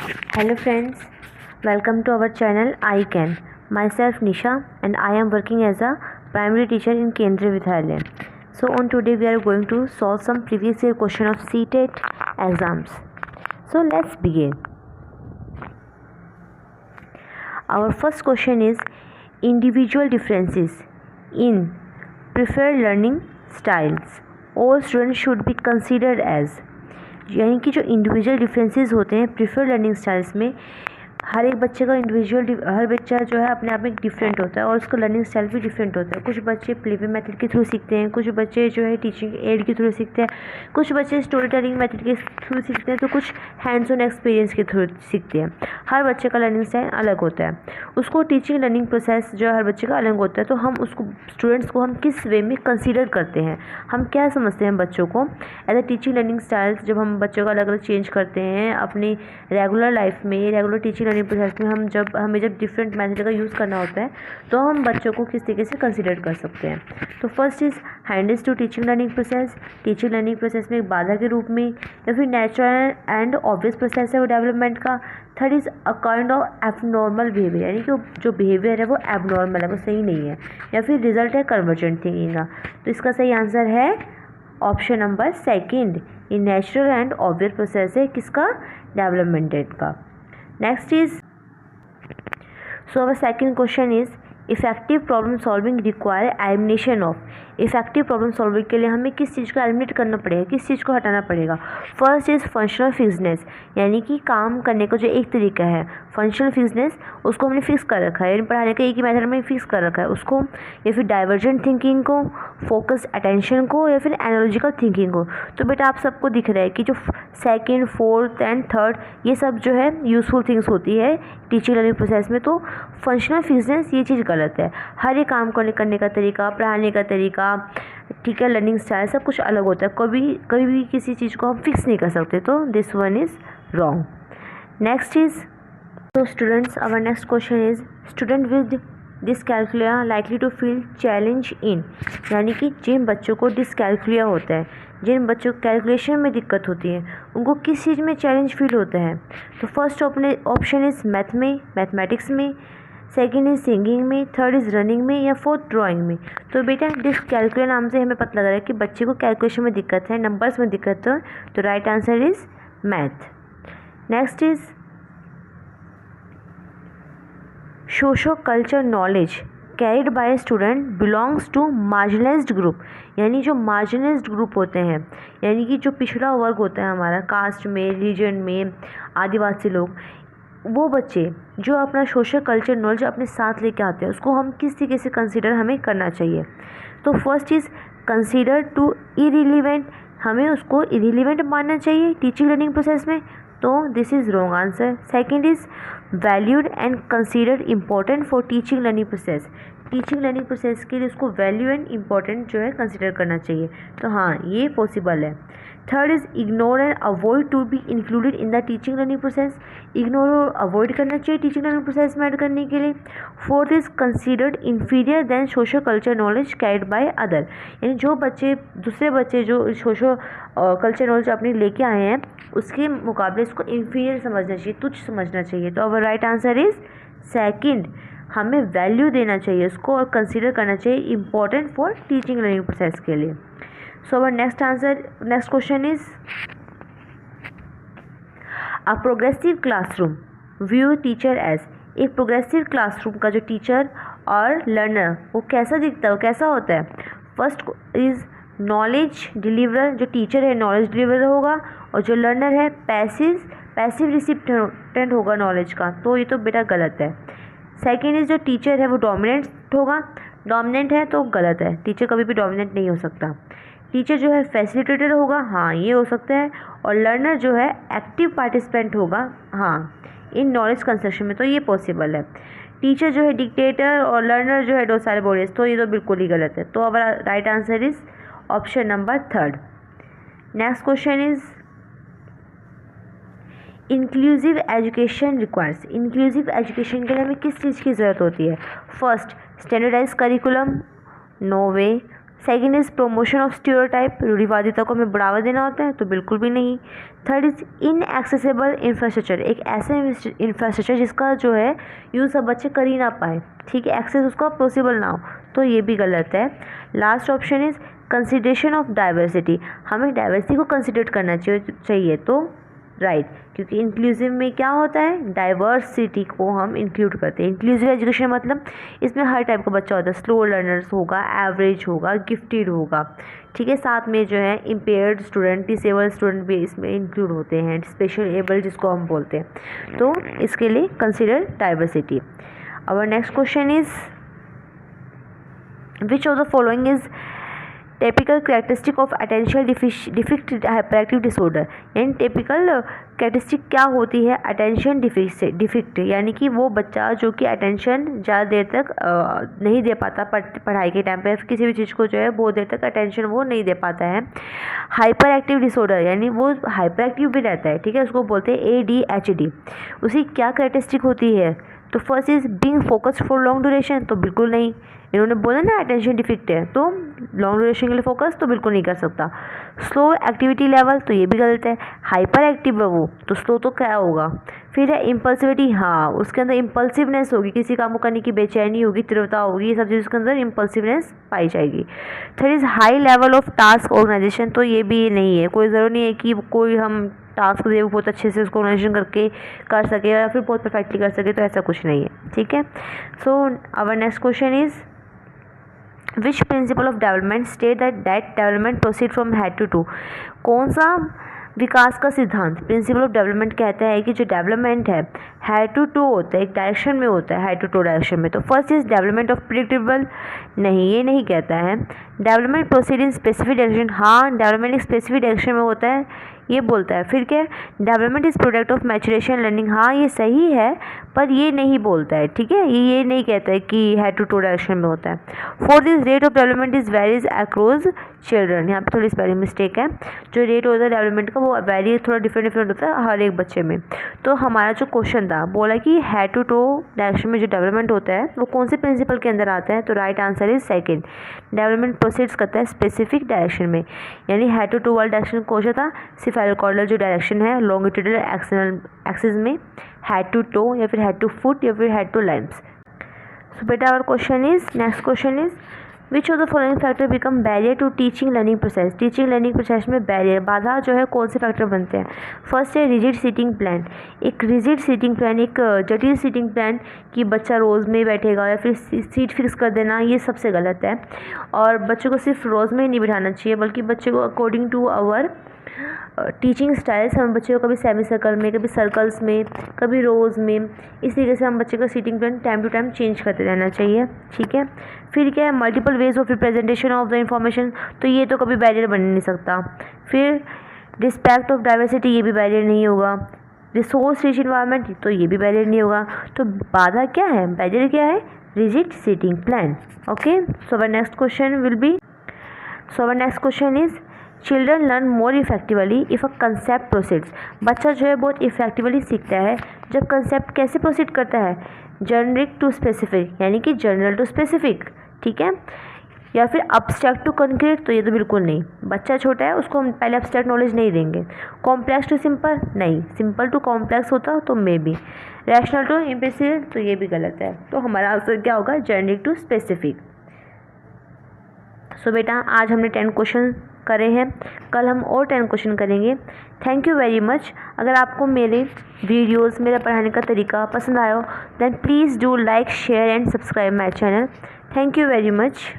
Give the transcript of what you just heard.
Hello friends, welcome to our channel I Can. Myself Nisha and I am working as a primary teacher in Kendriya Vidyalaya. So on today we are going to solve some previous year question of CTET exams. So let's begin. Our first question is individual differences in preferred learning styles. All students should be considered as, यानी कि जो individual differences होते हैं preferred learning styles में, हर एक बच्चे का हर बच्चा जो है अपने आप में डिफरेंट होता है और उसका लर्निंग स्टाइल भी डिफरेंट होता है. कुछ बच्चे प्लेवे मेथड के थ्रू सीखते हैं, कुछ बच्चे जो है टीचिंग एड के थ्रू सीखते हैं, कुछ बच्चे स्टोरी टेलिंग मेथड के थ्रू सीखते हैं, तो कुछ हैंड्स ऑन एक्सपीरियंस के थ्रू सीखते हैं. हर बच्चे का लर्निंग स्टाइल अलग होता है. उसको टीचिंग लर्निंग प्रोसेस जो है हर बच्चे का अलग होता है. तो हम उसको स्टूडेंट्स को हम किस वे में कंसिडर करते हैं, हम क्या समझते हैं बच्चों को as a teaching learning styles. जब हम बच्चों का अलग अलग चेंज करते हैं अपनी रेगुलर लाइफ में, रेगुलर टीचिंग लर्निंग प्रोसेस में, हमें जब डिफरेंट मेथड का यूज़ करना होता है तो हम बच्चों को किस तरीके से कंसिडर कर सकते हैं. तो first is handles to teaching learning process. Teaching learning process में एक बाधा के रूप में, या फिर नेचुरल एंड ऑब्वियस प्रोसेस है वो डेवलपमेंट का. Third is a kind of abnormal behaviour, यानी कि जो बिहेवियर है वो एबनॉर्मल है, वो सही नहीं है, या फिर रिजल्ट है कन्वर्जेंट थिंकिंग का. तो इसका सही आंसर है ऑप्शन नंबर सेकेंड. ये नेचुरल एंड ऑब्वियस प्रोसेस है किसका, डेवलपमेंट का. Next is, so our second question is effective problem solving require elimination of. Effective problem solving के लिए हमें किस चीज़ को एलिमिनेट करना पड़ेगा, किस चीज़ को हटाना पड़ेगा. फर्स्ट इज़ फंक्शनल फिक्सनेस, यानी कि काम करने का जो एक तरीका है फंक्शनल फिक्सनेस, उसको हमने फिक्स कर रखा है, यानी पढ़ाने का एक ही मेथड में फिक्स कर रखा है उसको, या फिर डाइवर्जेंट थिंकिंग को, फोकस अटेंशन को, या फिर एनालॉजिकल थिंकिंग को. तो बेटा आप सबको दिख रहा है कि जो सेकेंड, फोर्थ एंड थर्ड ये सब जो है यूज़फुल थिंग्स होती है टीचिंग लर्निंग प्रोसेस में. तो फंक्शनल फिक्सनेस ये चीज़ गलत है. हर एक काम को करने का तरीका, पढ़ाने का तरीका, ठीक है, लर्निंग स्टाइल सब कुछ अलग होता है. कभी भी किसी चीज़ को हम फिक्स नहीं कर सकते. तो this one is wrong. Next is, तो students our next question is student with dyscalculia likely to feel challenge in, यानी कि जिन बच्चों को डिसकैल्कुलिया होता है, जिन बच्चों को कैलकुलेशन में दिक्कत होती है, उनको किस चीज़ में चैलेंज फील होता है. तो फर्स्ट ऑप्शन इज़ मैथ में, मैथमेटिक्स में, सेकेंड इज़ सिंगिंग में, थर्ड इज़ रनिंग में, या फोर्थ ड्राइंग में. तो बेटा डिसकैल्कुलिया नाम से हमें पता लग रहा है कि बच्चे को कैलकुलेशन में दिक्कत है, नंबर्स में दिक्कत है. तो right answer is math. Next is socio culture knowledge carried by student belongs to marginalized group, यानी जो मार्जिनलाइज्ड ग्रुप होते हैं, यानी कि जो पिछड़ा वर्ग होता है हमारा कास्ट में, रीजन में, आदिवासी लोग, वो बच्चे जो अपना सोशल कल्चर नॉलेज अपने साथ लेके आते हैं उसको हम किस तरीके से कंसीडर हमें करना चाहिए. तो first is consider to irrelevant, हमें उसको इरिलीवेंट मानना चाहिए टीचिंग लर्निंग प्रोसेस में. तो this is wrong answer. Second is valued and considered important for teaching learning process. Teaching learning process के लिए उसको वैल्यू एंड इम्पॉर्टेंट जो है कंसीडर करना चाहिए. तो हाँ ये पॉसिबल है. Third is ignore and avoid to be included in the teaching learning process. Ignore और अवॉइड करना चाहिए टीचिंग लर्निंग प्रोसेस में ऐड करने के लिए. Fourth is considered inferior than social culture knowledge carried by other, यानी जो बच्चे दूसरे बच्चे जो सोशल कल्चर नॉलेज अपने लेके आए हैं उसके मुकाबले इसको इन्फीरियर समझना चाहिए, तुच्छ समझना चाहिए. तो our right answer is second. हमें वैल्यू देना चाहिए उसको और कंसीडर करना चाहिए important for teaching learning process के लिए. So our next question is a progressive classroom view teacher as. एक प्रोग्रेसिव क्लासरूम का जो टीचर और लर्नर वो कैसा दिखता है, वो कैसा होता है. फर्स्ट इज नॉलेज डिलीवरर, जो टीचर है नॉलेज डिलीवरर होगा, और जो लर्नर है पैसिव रिसिप्टेंट होगा नॉलेज का. तो ये तो बेटा गलत है. सेकेंड इज जो टीचर है वो डोमिनेंट होगा, डोमिनेंट है तो गलत है, टीचर कभी भी डोमिनेंट नहीं हो सकता. टीचर जो है फैसिलिटेटर होगा, हाँ ये हो सकता है, और लर्नर जो है एक्टिव पार्टिसिपेंट होगा हाँ इन नॉलेज कंस्ट्रक्शन में. तो ये पॉसिबल है. टीचर जो है डिक्टेटर और लर्नर जो है डोसाइल बोरियस, तो ये तो बिल्कुल ही गलत है. तो अब right answer is option number third. Next question is inclusive education requires. Inclusive education के लिए हमें किस चीज़ की ज़रूरत होती है. First standardize curriculum, no way. Second is promotion of stereotype, रूढ़िवादिता को हमें बढ़ावा देना होता है, तो बिल्कुल भी नहीं। थर्ड इज़ इनएक्सेसिबल इंफ्रास्ट्रक्चर, एक ऐसा इंफ्रास्ट्रक्चर जिसका जो है यूज़ सब बच्चे कर ही ना पाए, ठीक है, एक्सेस उसका पॉसिबल ना हो, तो ये भी गलत है। Last option is consideration of diversity, हमें डाइवर्सिटी को कंसिडर करना चाहिए, तो राइट, क्योंकि इंक्लूसिव में क्या होता है, डाइवर्सिटी को हम इंक्लूड करते हैं। इंक्लूसिव एजुकेशन मतलब इसमें हर टाइप का बच्चा होता है, स्लो लर्नर्स होगा, एवरेज होगा, गिफ्टेड होगा, ठीक है, साथ में जो है इम्पेयर्ड स्टूडेंट, डिसेबल्ड स्टूडेंट भी इसमें इंक्लूड होते हैं, स्पेशल एबल जिसको हम बोलते हैं, तो इसके लिए consider diversity. Our next question is which of the following is typical characteristic of attention deficit hyperactive disorder, यानी टिपिकल कैरेक्टरिस्टिक क्या होती है अटेंशन डिफिक्ट, यानी कि वो बच्चा जो कि अटेंशन ज़्यादा देर तक नहीं दे पाता पढ़ाई के टाइम पे, किसी भी चीज़ को जो है बहुत देर तक अटेंशन वो नहीं दे पाता है। हाइपर एक्टिव डिसऑर्डर, यानी वो हाइपर एक्टिव भी रहता है, ठीक है, उसको बोलते हैं ADHD। उसकी क्या कैरेक्टरिस्टिक होती है, तो first is being focused for long duration, तो बिल्कुल नहीं, इन्होंने बोला ना अटेंशन डिफिक्ट है, तो लॉन्ग ड्यूरेशन के लिए फोकस तो बिल्कुल नहीं कर सकता। स्लो एक्टिविटी लेवल, तो ये भी गलत है, हाइपर एक्टिव है वो, तो स्लो तो क्या होगा। फिर है इम्पल्सिविटी, हाँ, उसके अंदर इम्पल्सिवनेस होगी, किसी काम को करने की बेचैनी होगी, तीव्रता होगी, ये सब चीज़ उसके अंदर इम्पल्सिवनेस पाई जाएगी। Third is high level of task organization, तो ये भी नहीं है, कोई ज़रूरी नहीं है कि कोई हम टास्क दे बहुत अच्छे से उसको ऑर्गेनाइजेशन करके कर सके या फिर बहुत परफेक्टली कर सके, तो ऐसा कुछ नहीं है, ठीक है। So our next question is which principle of development state that development proceed from head to toe, कौन सा विकास का सिद्धांत प्रिंसिपल ऑफ डेवलपमेंट कहता है कि जो डेवलपमेंट है हेड टू टू होता है, एक डायरेक्शन में होता है, हेड टू टू डायरेक्शन में। तो first is development of predictable, नहीं, ये नहीं कहता है। Development proceed in specific direction, हाँ, डेवलपमेंट एक स्पेसिफिक डायरेक्शन में होता है, ये बोलता है। फिर क्या, development is product of maturation learning, हाँ ये सही है, पर ये नहीं बोलता है, ठीक है, ये नहीं कहता है कि हेड टू टू डायरेक्शन में होता है। Fourth is rate of development is varies across children, यहाँ पे थोड़ी स्पेलिंग मिस्टेक है, जो रेट होता है डेवलपमेंट का वो वेरी थोड़ा डिफरेंट होता है हर एक बच्चे में। तो हमारा जो क्वेश्चन था बोला कि हेड टू टू डायरेक्शन में जो डेवलपमेंट होता है वो कौन से प्रिंसिपल के अंदर आता है, तो right answer is second, development proceeds करता है स्पेसिफिक डायरेक्शन में, यानी हेड टू टू वाला डायरेक्शन क्वेश्चन था, सिफेलोकॉर्डल जो डायरेक्शन है लॉन्गिट्यूडल एक्सिस में, हेड टू टो या फिर हेड टू फुट या फिर हेड टू लाइम्स। सो बेटा our question is, next question is which of the following factor become barrier to teaching learning process, teaching learning process में barrier बाधा जो है कौन से फैक्टर बनते हैं। फर्स्ट है रिजिड सीटिंग प्लान, एक रिजिड सीटिंग प्लान, एक जटिल सीटिंग प्लान कि बच्चा रोज़ में बैठेगा या फिर सीट फिक्स कर देना, ये सबसे गलत है। और बच्चों को सिर्फ रोज़ में ही नहीं बिठाना चाहिए, बल्कि बच्चे को according to our teaching styles हम बच्चे को कभी सेमी सर्कल में, कभी सर्कल्स में, कभी रोज़ में, इस तरीके से हम बच्चे का seating plan time to time change करते रहना चाहिए, ठीक है। फिर क्या है multiple ways of representation of the information, तो ये तो कभी बैरियर बन नहीं सकता। फिर रिस्पेक्ट ऑफ डाइवर्सिटी, ये भी बैरियर नहीं होगा। रिसोर्स रिच इन्वायरमेंट, तो ये भी बैरियर नहीं होगा। तो बाधा क्या है, बैरियर क्या है, rigid seating plan, okay. So our next question will be, so our next question is children learn more effectively if a concept proceeds, बच्चा जो है बहुत इफेक्टिवली सीखता है जब कंसेप्ट कैसे प्रोसीड करता है, जनरिक टू स्पेसिफिक, यानी कि जनरल टू स्पेसिफिक, ठीक है, या फिर अब्स्ट्रैक्ट टू कंक्रीट, तो ये तो बिल्कुल नहीं, बच्चा छोटा है उसको हम पहले अब्स्ट्रैक्ट नॉलेज नहीं देंगे। कॉम्प्लेक्स टू सिंपल, नहीं, सिंपल टू कॉम्प्लेक्स होता तो may be. Rational to implicit, तो ये भी गलत है, तो हमारा आंसर क्या होगा, जनरिक टू स्पेसिफिक। सो बेटा आज हमने 10 क्वेश्चन करे हैं, कल हम और 10 क्वेश्चन करेंगे। Thank you very much. अगर आपको मेरे वीडियोस, मेरा पढ़ाने का तरीका पसंद आया then please do like share and subscribe my channel. Thank you very much.